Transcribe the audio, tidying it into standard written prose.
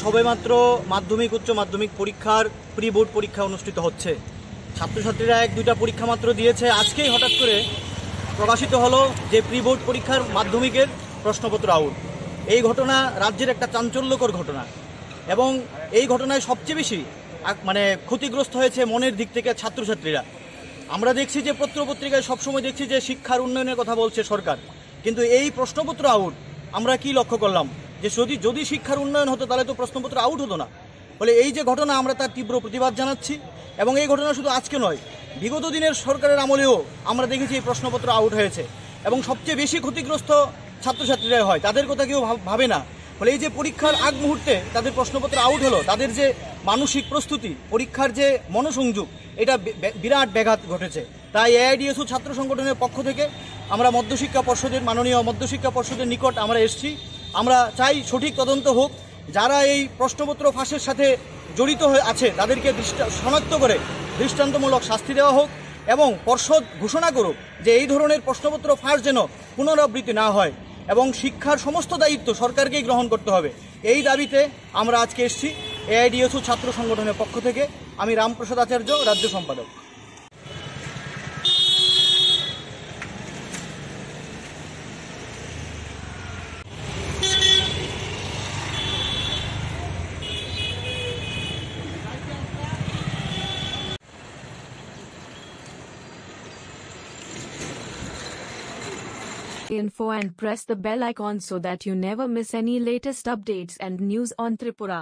সবেমাত্র মাধ্যমিক উচ্চ মাধ্যমিক পরীক্ষার প্রি বোর্ড পরীক্ষা অনুষ্ঠিত হচ্ছে। ছাত্রছাত্রীরা এক দুইটা পরীক্ষা মাত্র দিয়েছে। আজকেই হঠাৎ করে প্রকাশিত হলো যে প্রি বোর্ড পরীক্ষার মাধ্যমিকের প্রশ্নপত্র আউট। এই ঘটনা রাজ্যের একটা চাঞ্চল্যকর ঘটনা এবং এই ঘটনায় সবচেয়ে বেশি ক্ষতিগ্রস্ত হয়েছে মনের দিক থেকে ছাত্রছাত্রীরা। আমরা দেখছি যে পত্রপত্রিকায় সবসময় দেখছি যে শিক্ষার উন্নয়নের কথা বলছে সরকার, কিন্তু এই প্রশ্নপত্র আউট আমরা কি লক্ষ্য করলাম যে যদি শিক্ষার উন্নয়ন হতো তাহলে তো প্রশ্নপত্র আউট হতো না। ফলে এই যে ঘটনা, আমরা তার তীব্র প্রতিবাদ জানাচ্ছি এবং এই ঘটনা শুধু আজকে নয়, বিগত দিনের সরকারের আমলেও আমরা দেখেছি এই প্রশ্নপত্র আউট হয়েছে এবং সবচেয়ে বেশি ক্ষতিগ্রস্ত ছাত্রছাত্রীরাই হয়, তাদের কথা কেউ ভাবে না। ফলে এই যে পরীক্ষার আগ মুহূর্তে তাদের প্রশ্নপত্র আউট হলো, তাদের যে মানসিক প্রস্তুতি, পরীক্ষার যে মনোসংযোগ, এটা বিরাট ব্যাঘাত ঘটেছে। তাই এআইডিএসইউ ছাত্র সংগঠনের পক্ষ থেকে আমরা মাননীয় মধ্যশিক্ষা পর্ষদের নিকট আমরা এসেছি। আমরা চাই সঠিক তদন্ত হোক, যারা এই প্রশ্নপত্র ফাঁসের সাথে জড়িত হয়ে আছে তাদেরকে শনাক্ত করে দৃষ্টান্তমূলক শাস্তি দেওয়া হোক এবং পর্ষদ ঘোষণা করুক যে এই ধরনের প্রশ্নপত্র ফাঁস যেন পুনরাবৃত্তি না হয় এবং শিক্ষার সমস্ত দায়িত্ব সরকারকেই গ্রহণ করতে হবে। এই দাবিতে আমরা আজকে এসেছি এআইডিএসইউ ছাত্র সংগঠনের পক্ষ থেকে। আমি রামপ্রসাদ আচার্য, রাজ্য সম্পাদক। Info and press the bell icon so that you never miss any latest updates and news on Tripura.